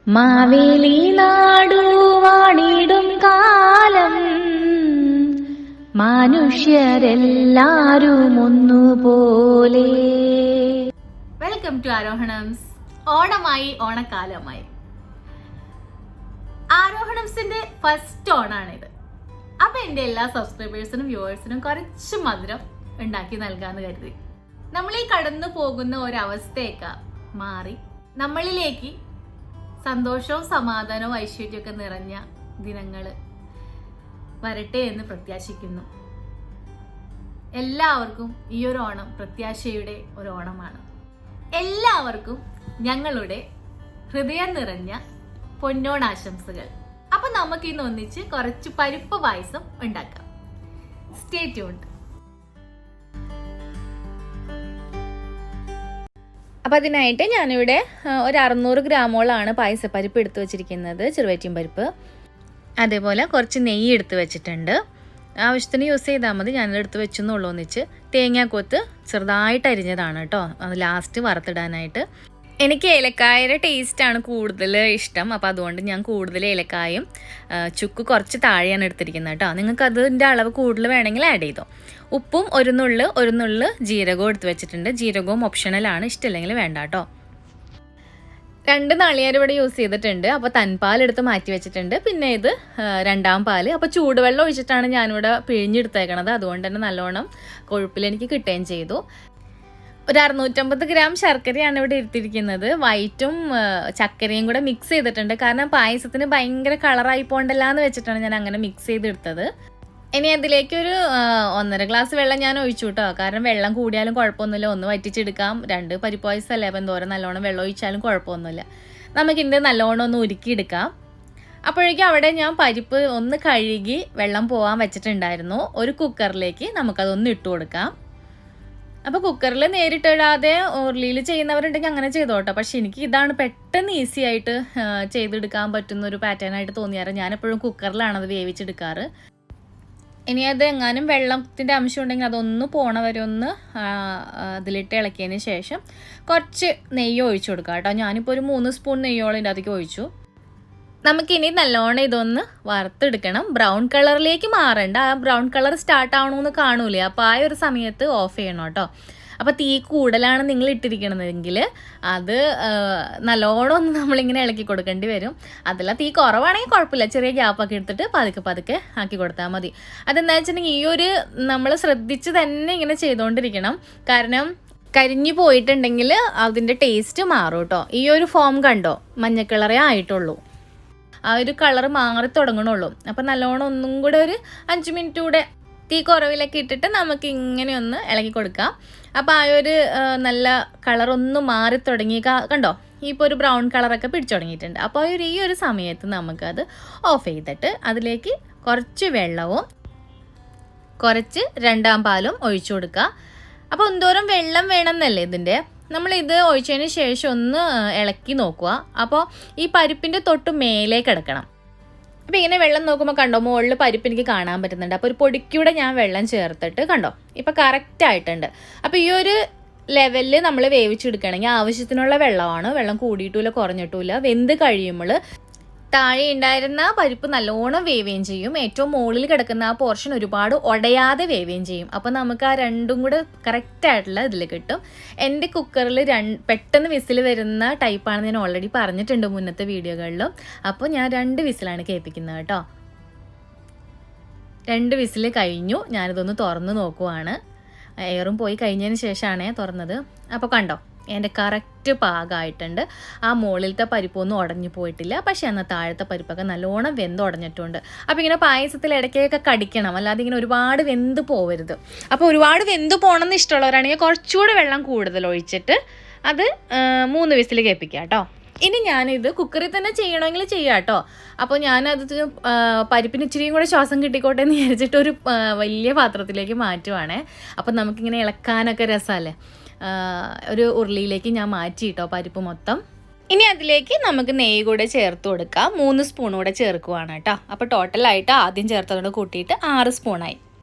മാവേലി നാടുവാണിടും കാലം മനുഷ്യരെല്ലാരും ഒന്നുപോലെ. Welcome to Arohanams. ഓണമായി, ഓണക്കാലമായി. ആരോഹണംസിന്റെ ഫസ്റ്റ് ഓണാണിത്. അപ്പൊ എന്റെ എല്ലാ സബ്സ്ക്രൈബേഴ്സിനും വ്യൂവേഴ്സിനും കുറച്ച് മധുരം ഉണ്ടാക്കി നൽകാന്ന് കരുതി. നമ്മൾ ഈ കടന്നു പോകുന്ന ഒരവസ്ഥയൊക്കെ മാറി നമ്മളിലേക്ക് സന്തോഷവും സമാധാനവും ഐശ്വര്യമൊക്കെ നിറഞ്ഞ ദിനങ്ങൾ വരട്ടെ എന്ന് പ്രത്യാശിക്കുന്നു. എല്ലാവർക്കും ഈ ഒരു ഓണം പ്രത്യാശയുടെ ഒരു ഓണമാണ്. എല്ലാവർക്കും ഞങ്ങളുടെ ഹൃദയം നിറഞ്ഞ പൊന്നോണാശംസകൾ. അപ്പൊ നമുക്ക് ഇന്ന് ഒന്നിച്ച് കുറച്ച് പരിപ്പ് പായസം ഉണ്ടാക്കാം. Stay tuned. അപ്പം അതിനായിട്ട് ഞാനിവിടെ ഒരു 600 ഗ്രാമോളാണ് പായസപ്പരിപ്പ് എടുത്തു വെച്ചിരിക്കുന്നത്, ചെറുവറ്റിയും പരിപ്പ്. അതേപോലെ കുറച്ച് നെയ്യ് എടുത്ത് വെച്ചിട്ടുണ്ട്. ആവശ്യത്തിന് യൂസ് ചെയ്താൽ മതി. ഞാനത് എടുത്ത് വെച്ചെന്നുള്ളൂ. ഒന്നിച്ച് തേങ്ങാക്കൊത്ത് ചെറുതായിട്ട് അരിഞ്ഞതാണ് കേട്ടോ, അത് ലാസ്റ്റ് വറുത്തിടാനായിട്ട്. എനിക്ക് ഏലക്കായയുടെ ടേസ്റ്റാണ് കൂടുതൽ ഇഷ്ടം. അപ്പോൾ അതുകൊണ്ട് ഞാൻ കൂടുതൽ ഏലക്കായും ചുക്ക് കുറച്ച് താഴെയാണ് എടുത്തിരിക്കുന്നത് കേട്ടോ. നിങ്ങൾക്ക് അതിൻ്റെ അളവ് കൂടുതൽ വേണമെങ്കിൽ ആഡ് ചെയ്തോ. ഉപ്പും ഒരു നുള്ള് ജീരകവും എടുത്ത് വെച്ചിട്ടുണ്ട്. ജീരകവും ഓപ്ഷണലാണ്, ഇഷ്ടമില്ലെങ്കിൽ വേണ്ട കേട്ടോ. 2 നാളികേരം ഇവിടെ യൂസ് ചെയ്തിട്ടുണ്ട്. അപ്പോൾ തൻപാൽ എടുത്ത് മാറ്റി വെച്ചിട്ടുണ്ട്. പിന്നെ ഇത് 2ാം പാല്. അപ്പോൾ ചൂടുവെള്ളം ഒഴിച്ചിട്ടാണ് ഞാനിവിടെ പിഴിഞ്ഞെടുത്തേക്കണത്. അതുകൊണ്ട് തന്നെ നല്ലോണം കൊഴുപ്പിൽ എനിക്ക് കിട്ടുകയും ചെയ്തു. ഒരു 650 ഗ്രാം ശർക്കരയാണ് ഇവിടെ എടുത്തിരിക്കുന്നത്. വൈറ്റും ചക്കരയും കൂടെ മിക്സ് ചെയ്തിട്ടുണ്ട്. കാരണം പായസത്തിന് ഭയങ്കര കളറായി പോകണ്ടല്ലാന്ന് വെച്ചിട്ടാണ് ഞാൻ അങ്ങനെ മിക്സ് ചെയ്തെടുത്തത്. ഇനി അതിലേക്ക് ഒരു 1.5 ഗ്ലാസ് വെള്ളം ഞാൻ ഒഴിച്ചു കേട്ടോ. കാരണം വെള്ളം കൂടിയാലും കുഴപ്പമൊന്നുമില്ല, ഒന്ന് വറ്റിച്ചെടുക്കാം. 2 പരിപ്പ് പായസമല്ലേ, അപ്പം എന്തോരം നല്ലോണം വെള്ളം ഒഴിച്ചാലും കുഴപ്പമൊന്നുമില്ല. നമുക്കിൻ്റെ നല്ലോണം ഒന്ന് ഉരുക്കിയെടുക്കാം. അപ്പോഴേക്കും അവിടെ ഞാൻ പരിപ്പ് ഒന്ന് കഴുകി വെള്ളം പോകാൻ വെച്ചിട്ടുണ്ടായിരുന്നു. ഒരു കുക്കറിലേക്ക് നമുക്കതൊന്ന് ഇട്ട് കൊടുക്കാം. അപ്പോൾ കുക്കറിൽ നേരിട്ടിടാതെ ഉരുളിയിൽ ചെയ്യുന്നവരുണ്ടെങ്കിൽ അങ്ങനെ ചെയ്തോട്ടോ. പക്ഷെ എനിക്ക് ഇതാണ് പെട്ടെന്ന് ഈസി ആയിട്ട് ചെയ്തെടുക്കാൻ പറ്റുന്ന ഒരു പാറ്റേൺ ആയിട്ട് തോന്നിയാറ്. ഞാനെപ്പോഴും കുക്കറിലാണ് അത് വേവിച്ചെടുക്കാറ്. ഇനി അത് എങ്ങാനും വെള്ളത്തിൻ്റെ അംശം ഉണ്ടെങ്കിൽ അതൊന്ന് പോണ വരെ ഒന്ന് അതിലിട്ട് ഇളക്കിയതിന് ശേഷം കുറച്ച് നെയ്യ് ഒഴിച്ചു കൊടുക്കാം കേട്ടോ. ഞാനിപ്പോൾ ഒരു 3 സ്പൂൺ നെയ്യോളം ഇതിൻ്റെ അതിലേക്ക് ഒഴിച്ചു. നമുക്കിനി നല്ലോണം ഇതൊന്ന് വറുത്തെടുക്കണം. ബ്രൗൺ കളറിലേക്ക് മാറണ്ട. ആ ബ്രൗൺ കളർ സ്റ്റാർട്ട് ആവണമെന്ന് കാണൂലേ, അപ്പോൾ ആ ഒരു സമയത്ത് ഓഫ് ചെയ്യണം കേട്ടോ. അപ്പോൾ തീ കൂടുതലാണ് നിങ്ങൾ ഇട്ടിരിക്കണമെങ്കിൽ അത് നല്ലോണം ഒന്ന് നമ്മളിങ്ങനെ ഇളക്കി കൊടുക്കേണ്ടി വരും. അതല്ല തീ കുറവാണെങ്കിൽ കുഴപ്പമില്ല, ചെറിയ ഗ്യാപ്പൊക്കെ എടുത്തിട്ട് പതുക്കെ ആക്കി കൊടുത്താൽ മതി. അതെന്താ വെച്ചിട്ടുണ്ടെങ്കിൽ ഈ ഒരു നമ്മൾ ശ്രദ്ധിച്ച് തന്നെ ഇങ്ങനെ ചെയ്തുകൊണ്ടിരിക്കണം. കാരണം കരിഞ്ഞു പോയിട്ടുണ്ടെങ്കിൽ അതിൻ്റെ ടേസ്റ്റ് മാറും കേട്ടോ. ഈ ഒരു ഫോം കണ്ടോ, മഞ്ഞ കളറേ ആയിട്ടുള്ളൂ, ആ ഒരു കളർ മാറി തുടങ്ങണുള്ളൂ. അപ്പം നല്ലോണം ഒന്നും കൂടെ ഒരു 5 മിനിറ്റ് കൂടെ തീ കുറവിലൊക്കെ ഇട്ടിട്ട് നമുക്ക് ഇങ്ങനെ ഒന്ന് ഇളക്കി കൊടുക്കാം. അപ്പോൾ ആ ഒരു നല്ല കളറൊന്ന് മാറി തുടങ്ങി കണ്ടോ, ഇപ്പോൾ ഒരു ബ്രൗൺ കളറൊക്കെ പിടിച്ചു തുടങ്ങിയിട്ടുണ്ട്. അപ്പോൾ ഈ ഒരു സമയത്ത് നമുക്കത് ഓഫ് ചെയ്തിട്ട് അതിലേക്ക് കുറച്ച് വെള്ളവും കുറച്ച് 2ാം പാലും ഒഴിച്ചു കൊടുക്കുക. അപ്പോൾ എന്തോരം വെള്ളം വേണമെന്നല്ലേ ഇതിൻ്റെ. നമ്മളിത് ഒഴിച്ചതിന് ശേഷം ഒന്ന് ഇളക്കി നോക്കുക. അപ്പോൾ ഈ പരിപ്പിൻ്റെ തൊട്ട് മേലേക്ക് കിടക്കണം. അപ്പോൾ ഇങ്ങനെ വെള്ളം നോക്കുമ്പോൾ കണ്ടോ, മുകളിൽ പരിപ്പ് എനിക്ക് കാണാൻ പറ്റുന്നുണ്ട്. അപ്പോൾ ഒരു പൊടിക്കൂടെ ഞാൻ വെള്ളം ചേർത്തിട്ട് കണ്ടോ ഇപ്പോൾ കറക്റ്റ് ആയിട്ടുണ്ട്. അപ്പോൾ ഈ ഒരു ലെവലിൽ നമ്മൾ വേവിച്ചെടുക്കുകയാണെങ്കിൽ ആവശ്യത്തിനുള്ള വെള്ളമാണ്. വെള്ളം കൂടിയിട്ടില്ല കുറഞ്ഞിട്ടില്ല. വെന്ത് കഴിയുമ്പോൾ താഴെ ഉണ്ടായിരുന്ന പരിപ്പ് നല്ലോണം വേവുകയും ചെയ്യും. ഏറ്റവും മുകളിൽ കിടക്കുന്ന ആ പോർഷൻ ഒരുപാട് ഉടയാതെ വേവുകയും ചെയ്യും. അപ്പോൾ നമുക്ക് ആ രണ്ടും കൂടെ കറക്റ്റായിട്ടുള്ള ഇതിൽ കിട്ടും. എൻ്റെ കുക്കറിൽ പെട്ടെന്ന് വിസിൽ വരുന്ന ടൈപ്പാണെന്ന് ഞാൻ ഓൾറെഡി പറഞ്ഞിട്ടുണ്ട് മുന്നത്തെ വീഡിയോകളിലും. അപ്പോൾ ഞാൻ 2 വിസിലാണ് കേൾപ്പിക്കുന്നത് കേട്ടോ. 2 വിസിൽ കഴിഞ്ഞു. ഞാനിതൊന്ന് തുറന്ന് നോക്കുവാണ്. എയറും പോയി കഴിഞ്ഞതിന് ശേഷമാണ് തുറന്നത്. അപ്പോൾ കണ്ടോ, എൻ്റെ കറക്റ്റ് പാകമായിട്ടുണ്ട്. ആ മുകളിലത്തെ പരിപ്പൊന്നും ഉടഞ്ഞു പോയിട്ടില്ല. പക്ഷേ എന്നാൽ താഴത്തെ പരിപ്പൊക്കെ നല്ലോണം വെന്തുടഞ്ഞിട്ടുണ്ട്. അപ്പോൾ ഇങ്ങനെ പായസത്തിൽ ഇടയ്ക്കൊക്കെ കടിക്കണം, അല്ലാതെ ഇങ്ങനെ ഒരുപാട് വെന്ത് പോവരുത്. അപ്പോൾ ഒരുപാട് വെന്ത് പോകണമെന്ന് ഇഷ്ടമുള്ളവരാണെങ്കിൽ കുറച്ചുകൂടെ വെള്ളം കൂടുതൽ ഒഴിച്ചിട്ട് അത് 3 വിസിൽ കേൾപ്പിക്കുക കേട്ടോ. ഇനി ഞാനിത് കുക്കറിൽ തന്നെ ചെയ്യണമെങ്കിൽ ചെയ്യാം കേട്ടോ. അപ്പോൾ ഞാനത് പരിപ്പിന് ഇച്ചിരിയും കൂടെ ശ്വാസം കിട്ടിക്കോട്ടെ എന്ന് വിചാരിച്ചിട്ട് ഒരു വലിയ പാത്രത്തിലേക്ക് മാറ്റുവാണേ. അപ്പം നമുക്കിങ്ങനെ ഇളക്കാനൊക്കെ രസമല്ലേ. ഒരു ഉരുളിയിലേക്ക് ഞാൻ മാറ്റി കേട്ടോ പരിപ്പ് മൊത്തം. ഇനി അതിലേക്ക് നമുക്ക് നെയ്യ് കൂടെ ചേർത്ത് കൊടുക്കാം. 3 സ്പൂൺ കൂടെ ചേർക്കുവാണ് കേട്ടോ. അപ്പോൾ ടോട്ടലായിട്ട് ആദ്യം ചേർത്തതുകൊണ്ട് കൂട്ടിയിട്ട് 6 സ്പൂണായി.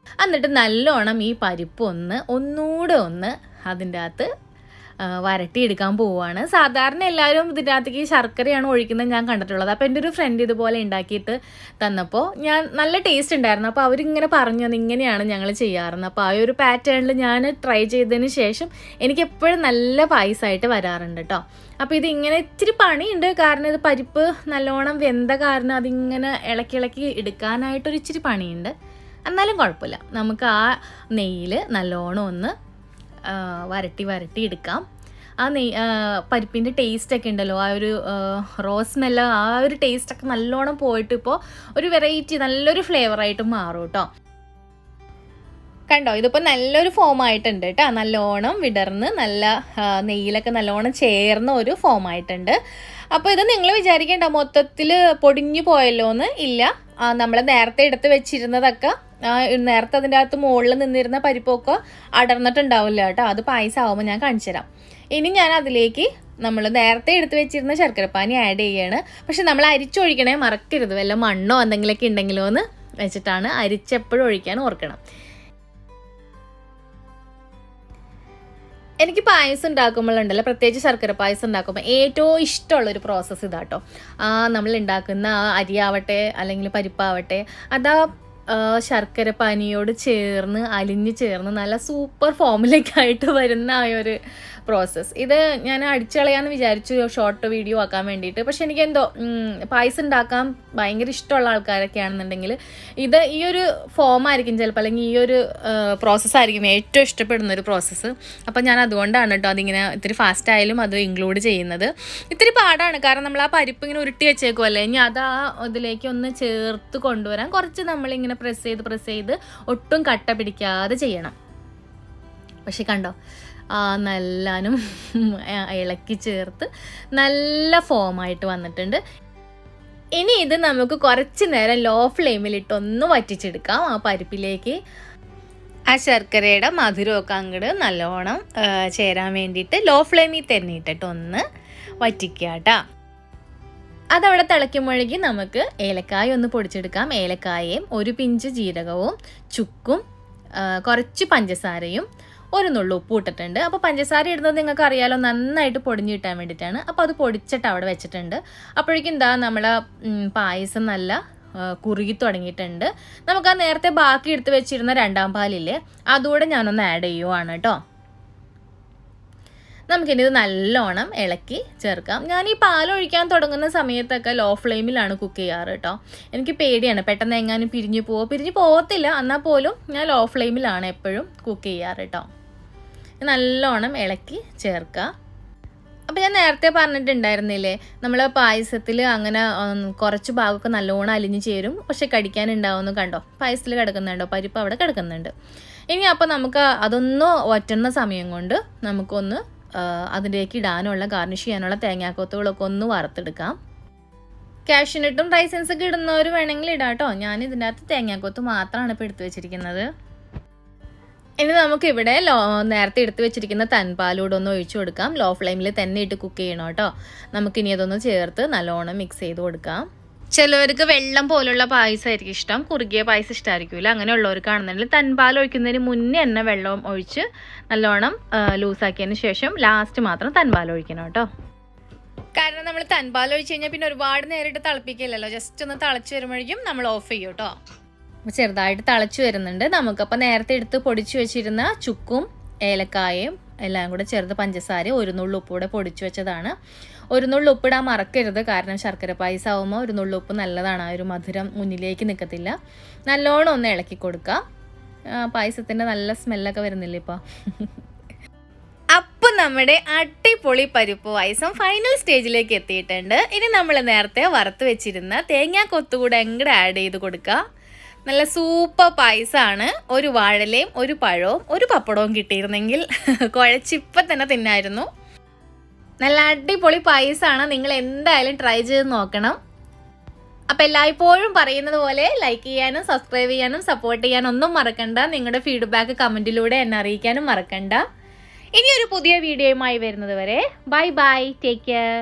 എന്നിട്ട് നല്ലോണം ഈ പരിപ്പ് ഒന്നുകൂടെ അതിൻ്റെ അകത്ത് വരട്ടിയെടുക്കാൻ പോവുകയാണ്. സാധാരണ എല്ലാവരും ഇതിനകത്തേക്ക് ശർക്കരയാണ് ഒഴിക്കുന്നത് ഞാൻ കണ്ടിട്ടുള്ളത്. അപ്പോൾ എൻ്റെ ഒരു ഫ്രണ്ട് ഇതുപോലെ ഉണ്ടാക്കിയിട്ട് തന്നപ്പോൾ നല്ല ടേസ്റ്റ് ഉണ്ടായിരുന്നു. അപ്പോൾ അവരിങ്ങനെ പറഞ്ഞു അത് ഇങ്ങനെയാണ് ഞങ്ങൾ ചെയ്യാറുള്ളത്. അപ്പോൾ ആ ഒരു പാറ്റേണിൽ ഞാൻ ട്രൈ ചെയ്തതിന് ശേഷം എനിക്ക് എപ്പോഴും നല്ല പായസമായിട്ട് വരാറുണ്ട് കേട്ടോ. അപ്പോൾ ഇതിങ്ങനെ ഇത്തിരി പണിയുണ്ട്, കാരണം ഇത് പരിപ്പ് നല്ലോണം വെന്ത കാരണം അതിങ്ങനെ ഇളക്കി എടുക്കാനായിട്ടൊരു ഇച്ചിരി പണിയുണ്ട്. എന്നാലും കുഴപ്പമില്ല, നമുക്ക് ആ നെയ്യിൽ നല്ലോണം ഒന്ന് വരട്ടി എടുക്കാം. ആ പരിപ്പിൻ്റെ ടേസ്റ്റൊക്കെ ഉണ്ടല്ലോ, ആ ഒരു റോസ് സ്മെല്ല്, ആ ഒരു ടേസ്റ്റൊക്കെ നല്ലോണം പോയിട്ട് ഇപ്പോൾ ഒരു വെറൈറ്റി നല്ലൊരു ഫ്ലേവറായിട്ട് മാറും കേട്ടോ. കണ്ടോ, ഇതിപ്പോൾ നല്ലൊരു ഫോമായിട്ടുണ്ട് കേട്ടോ. നല്ലോണം വിടർന്ന് നല്ല നെയ്യിലൊക്കെ നല്ലോണം ചേർന്ന ഒരു ഫോമായിട്ടുണ്ട്. അപ്പോൾ ഇത് നിങ്ങൾ വിചാരിക്കേണ്ട മൊത്തത്തിൽ പൊടിഞ്ഞു പോയല്ലോ എന്ന്. ഇല്ല, നമ്മൾ നേരത്തെ എടുത്ത് വെച്ചിരുന്നതൊക്കെ നേരത്തെ അതിൻ്റെ അകത്ത് മുകളിൽ നിന്നിരുന്ന പരിപ്പൊക്കെ അടർന്നിട്ടുണ്ടാവില്ല കേട്ടോ. അത് പായസം ആവുമ്പോൾ ഞാൻ കാണിച്ചു തരാം. ഇനി ഞാൻ അതിലേക്ക് നമ്മൾ നേരത്തെ എടുത്ത് വെച്ചിരുന്ന ശർക്കരപ്പാനി ആഡ് ചെയ്യാണ്. പക്ഷെ നമ്മൾ അരിച്ചൊഴിക്കണേ മറക്കരുത്, വല്ല മണ്ണോ എന്തെങ്കിലുമൊക്കെ ഉണ്ടെങ്കിലോ എന്ന് വെച്ചിട്ടാണ് അരിച്ചെപ്പോഴും ഒഴിക്കാൻ ഓർക്കണം. എനിക്ക് പായസം ഉണ്ടാക്കുമ്പോഴുണ്ടല്ലോ, പ്രത്യേകിച്ച് ശർക്കര പായസം ഉണ്ടാക്കുമ്പോൾ ഏറ്റവും ഇഷ്ടമുള്ളൊരു പ്രോസസ്സ് ഇതാട്ടോ. നമ്മൾ ഉണ്ടാക്കുന്ന അരിയാവട്ടെ അല്ലെങ്കിൽ പരിപ്പാവട്ടെ, അതാ ശർക്കര പാനിയോട് ചേർന്ന് അലിഞ്ഞ് ചേർന്ന് നല്ല സൂപ്പർ ഫോമിലേക്കായിട്ട് വരുന്ന ആ ഒരു പ്രോസസ്സ്. ഇത് ഞാൻ അടിച്ചളയാന്ന് വിചാരിച്ചു ഷോർട്ട് വീഡിയോ ആക്കാൻ വേണ്ടിയിട്ട്. പക്ഷെ എനിക്കെന്തോ പായസം ഉണ്ടാക്കാൻ ഭയങ്കര ഇഷ്ടമുള്ള ആൾക്കാരൊക്കെ ആണെന്നുണ്ടെങ്കിൽ ഇത് ഈ ഒരു ഫോമായിരിക്കും ചിലപ്പോൾ, അല്ലെങ്കിൽ ഈ ഒരു പ്രോസസ്സായിരിക്കും ഏറ്റവും ഇഷ്ടപ്പെടുന്ന ഒരു പ്രോസസ്സ്. അപ്പം ഞാൻ അതുകൊണ്ടാണ് കേട്ടോ അതിങ്ങനെ ഇത്തിരി ഫാസ്റ്റ് ആയാലും അത് ഇൻക്ലൂഡ് ചെയ്യുന്നത്. ഇത്തിരി പാടാണ്, കാരണം നമ്മൾ ആ പരിപ്പ് ഇങ്ങനെ ഉരുട്ടി വെച്ചേക്കുമല്ലേ, ഇനി അത് ആ ഇതിലേക്ക് ഒന്ന് ചേർത്ത് കൊണ്ടുവരാൻ കുറച്ച് നമ്മളിങ്ങനെ പ്രസ് ചെയ്ത് ഒട്ടും കട്ട പിടിക്കാതെ ചെയ്യണം. പക്ഷെ കണ്ടോ, നല്ലോണം ഇളക്കി ചേർത്ത് നല്ല ഫോമായിട്ട് വന്നിട്ടുണ്ട്. ഇനി ഇത് നമുക്ക് കുറച്ച് നേരം ലോ ഫ്ലെയിമിലിട്ടൊന്ന് വറ്റിച്ചെടുക്കാം. ആ പരിപ്പിലേക്ക് ആ ശർക്കരയുടെ മധുരമൊക്കെ അങ്ങോട്ട് നല്ലോണം ചേരാൻ വേണ്ടിയിട്ട് ലോ ഫ്ലെയിമിൽ തന്നെ ഇട്ടിട്ട് ഒന്ന് വറ്റിക്കുക കേട്ടോ. അതവിടെ തിളയ്ക്കുമ്പോഴേക്കും നമുക്ക് ഏലക്കായ ഒന്ന് പൊടിച്ചെടുക്കാം. ഏലക്കായയും ഒരു പിഞ്ച് ജീരകവും ചുക്കും കുറച്ച് പഞ്ചസാരയും ഒരു നുള്ളു ഉപ്പ് ഇട്ടിട്ടുണ്ട്. അപ്പോൾ പഞ്ചസാര ഇടുന്നത് നിങ്ങൾക്ക് അറിയാലോ, നന്നായിട്ട് പൊടിഞ്ഞ് കിട്ടാൻ വേണ്ടിയിട്ടാണ്. അപ്പോൾ അത് പൊടിച്ചിട്ട് അവിടെ വെച്ചിട്ടുണ്ട്. അപ്പോഴേക്കും എന്താ നമ്മളെ പായസം നല്ല കുറുകി തുടങ്ങിയിട്ടുണ്ട്. നമുക്ക് ആ നേരത്തെ ബാക്കി എടുത്ത് വെച്ചിരുന്ന രണ്ടാം പാലില്ലേ, അതുകൂടെ ഞാനൊന്ന് ആഡ് ചെയ്യുവാണ് കേട്ടോ. നമുക്കിനി ഇത് നല്ലോണം ഇളക്കി ചേർക്കാം. ഞാൻ ഈ പാലൊഴിക്കാൻ തുടങ്ങുന്ന സമയത്തൊക്കെ ലോ ഫ്ലെയിമിലാണ് കുക്ക് ചെയ്യാറ് കേട്ടോ. എനിക്ക് പേടിയാണ് പെട്ടെന്ന് എങ്ങാനും പിരിഞ്ഞു പോകത്തില്ല, എന്നാൽ പോലും ഞാൻ ലോ ഫ്ലെയിമിലാണ് എപ്പോഴും കുക്ക് ചെയ്യാറ് കേട്ടോ. നല്ലോണം ഇളക്കി ചേർക്കുക. അപ്പോൾ ഞാൻ നേരത്തെ പറഞ്ഞിട്ടുണ്ടായിരുന്നില്ലേ, നമ്മൾ പായസത്തിൽ അങ്ങനെ കുറച്ച് ഭാഗമൊക്കെ നല്ലോണം അലിഞ്ഞ് ചേരും, പക്ഷെ കടിക്കാനുണ്ടാവുമെന്ന് കണ്ടോ, പായസത്തിൽ കിടക്കുന്നുണ്ടോ, പരിപ്പ് അവിടെ കിടക്കുന്നുണ്ട്. ഇനി അപ്പോൾ നമുക്ക് അതൊന്ന് വറ്റുന്ന സമയം കൊണ്ട് നമുക്കൊന്ന് അതിലേക്ക് ഇടാനുള്ള ഗാർണിഷ് ചെയ്യാനുള്ള തേങ്ങാക്കൊത്തുകളൊക്കെ ഒന്ന് വറുത്തെടുക്കാം. കാഷ്യൂനട്ടും റൈസൻസൊക്കെ ഇടുന്നവർ വേണമെങ്കിൽ ഇടാം കേട്ടോ. ഞാൻ ഇതിൻ്റെ അകത്ത് തേങ്ങാക്കൊത്ത് മാത്രമാണ് ഇപ്പോൾ എടുത്തു വെച്ചിരിക്കുന്നത്. ഇനി നമുക്കിവിടെ നേരത്തെ എടുത്ത് വെച്ചിരിക്കുന്ന തൻപാലൂടെ ഒന്ന് ഒഴിച്ചു കൊടുക്കാം. ലോ ഫ്ലെയിമിൽ തന്നെ ഇട്ട് കുക്ക് ചെയ്യണം കേട്ടോ. നമുക്കിനി അതൊന്ന് ചേർത്ത് നല്ലോണം മിക്സ് ചെയ്ത് കൊടുക്കാം. ചിലവർക്ക് വെള്ളം പോലുള്ള പായസമായിരിക്കും ഇഷ്ടം, കുറുകിയ പായസം ഇഷ്ടമായിരിക്കില്ല. അങ്ങനെയുള്ളവർക്കാണെന്നുണ്ടെങ്കിൽ തൻപാൽ ഒഴിക്കുന്നതിന് മുന്നേ തന്നെ വെള്ളം ഒഴിച്ച് നല്ലോണം ലൂസാക്കിയതിന് ശേഷം ലാസ്റ്റ് മാത്രം തൻപാൽ ഒഴിക്കണം കേട്ടോ. കാരണം നമ്മൾ തൻപാൽ ഒഴിച്ച് കഴിഞ്ഞാൽ പിന്നെ ഒരുപാട് നേരിട്ട് തിളപ്പിക്കില്ലല്ലോ, ജസ്റ്റ് ഒന്ന് തിളച്ച് വരുമ്പോഴേക്കും നമ്മൾ ഓഫ് ചെയ്യും കേട്ടോ. അപ്പോൾ ചെറുതായിട്ട് തിളച്ച് വരുന്നുണ്ട്. നമുക്കപ്പോൾ നേരത്തെ എടുത്ത് പൊടിച്ചു വെച്ചിരുന്ന ചുക്കും ഏലക്കായയും എല്ലാം കൂടെ ചേർത്ത് പഞ്ചസാര ഒരു നുള്ളു ഉപ്പൂടെ പൊടിച്ചു വെച്ചതാണ്. ഒരു നുള്ളു ഉപ്പിടാൻ മറക്കരുത്, കാരണം ശർക്കര പായസം ആവുമ്പോൾ ഒരു നുള്ളു ഉപ്പ് നല്ലതാണ്, ആ ഒരു മധുരം മുന്നിലേക്ക് നിൽക്കത്തില്ല. നല്ലോണം ഒന്ന് ഇളക്കി കൊടുക്കാം. പായസത്തിൻ്റെ നല്ല സ്മെല്ലൊക്കെ വരുന്നില്ല ഇപ്പോൾ. അപ്പം നമ്മുടെ അടിപൊളി പരിപ്പ് പായസം ഫൈനൽ സ്റ്റേജിലേക്ക് എത്തിയിട്ടുണ്ട്. ഇനി നമ്മൾ നേരത്തെ വറുത്ത് വെച്ചിരുന്ന തേങ്ങാക്കൊത്തുകൂടെ അങ്ങോട്ട് ആഡ് ചെയ്ത് കൊടുക്കുക. നല്ല സൂപ്പർ പായസമാണ്. ഒരു വാഴലയും ഒരു പഴവും ഒരു പപ്പടവും കിട്ടിയിരുന്നെങ്കിൽ കുഴച്ചിപ്പം തന്നെ തിന്നായിരുന്നു. നല്ല അടിപൊളി പായസമാണ്, നിങ്ങൾ എന്തായാലും ട്രൈ ചെയ്ത് നോക്കണം. അപ്പം എല്ലായ്പ്പോഴും പറയുന്നത് പോലെ ലൈക്ക് ചെയ്യാനും സബ്സ്ക്രൈബ് ചെയ്യാനും സപ്പോർട്ട് ചെയ്യാനും ഒന്നും മറക്കണ്ട. നിങ്ങളുടെ ഫീഡ്ബാക്ക് കമൻറ്റിലൂടെ എന്നെ അറിയിക്കാനും മറക്കണ്ട. ഇനിയൊരു പുതിയ വീഡിയോയുമായി വരുന്നത് വരെ ബൈ ബൈ, ടേക്ക് കെയർ.